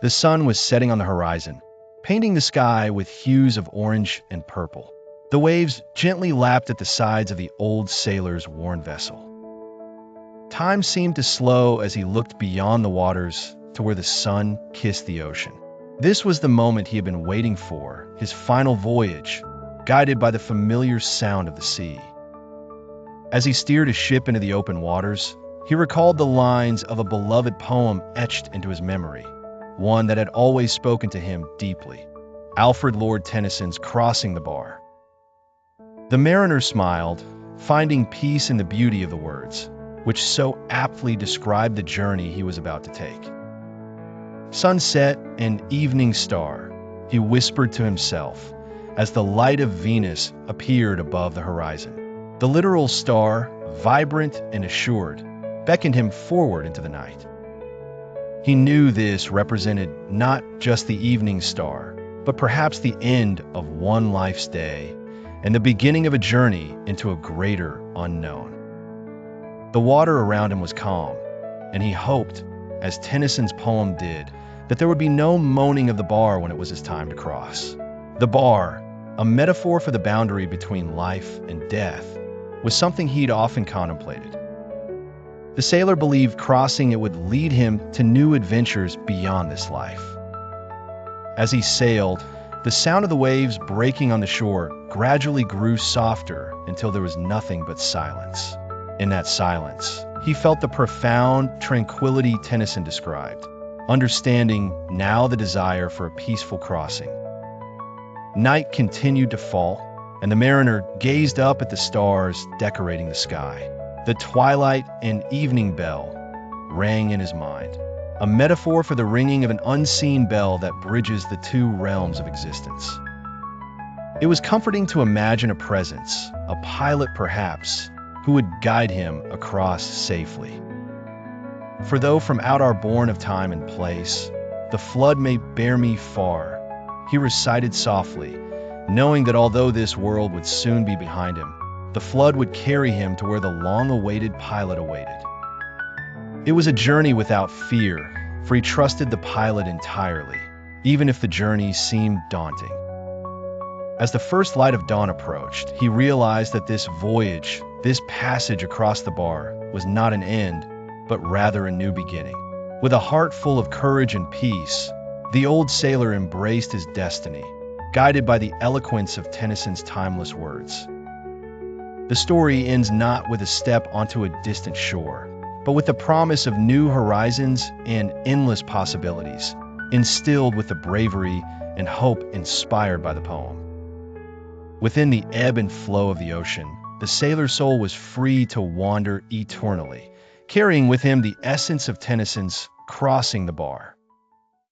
The sun was setting on the horizon, painting the sky with hues of orange and purple. The waves gently lapped at the sides of the old sailor's worn vessel. Time seemed to slow as he looked beyond the waters to where the sun kissed the ocean. This was the moment he had been waiting for, his final voyage, guided by the familiar sound of the sea. As he steered his ship into the open waters, he recalled the lines of a beloved poem etched into his memory, one that had always spoken to him deeply: Alfred Lord Tennyson's Crossing the Bar. The mariner smiled, finding peace in the beauty of the words, which so aptly described the journey he was about to take. Sunset and evening star, he whispered to himself, as the light of Venus appeared above the horizon. The literal star, vibrant and assured, beckoned him forward into the night. He knew this represented not just the evening star, but perhaps the end of one life's day and the beginning of a journey into a greater unknown. The water around him was calm, and he hoped, as Tennyson's poem did, that there would be no moaning of the bar when it was his time to cross. The bar, a metaphor for the boundary between life and death, was something he'd often contemplated. The sailor believed crossing it would lead him to new adventures beyond this life. As he sailed, the sound of the waves breaking on the shore gradually grew softer until there was nothing but silence. In that silence, he felt the profound tranquility Tennyson described, understanding now the desire for a peaceful crossing. Night continued to fall, and the mariner gazed up at the stars decorating the sky. The twilight and evening bell rang in his mind, a metaphor for the ringing of an unseen bell that bridges the two realms of existence. It was comforting to imagine a presence, a pilot perhaps, who would guide him across safely. For though from out our bourne of time and place, the flood may bear me far, he recited softly, knowing that although this world would soon be behind him, the flood would carry him to where the long-awaited pilot awaited. It was a journey without fear, for he trusted the pilot entirely, even if the journey seemed daunting. As the first light of dawn approached, he realized that this voyage, this passage across the bar, was not an end, but rather a new beginning. With a heart full of courage and peace, the old sailor embraced his destiny, guided by the eloquence of Tennyson's timeless words. The story ends not with a step onto a distant shore, but with the promise of new horizons and endless possibilities, instilled with the bravery and hope inspired by the poem. Within the ebb and flow of the ocean, the sailor's soul was free to wander eternally, carrying with him the essence of Tennyson's Crossing the Bar.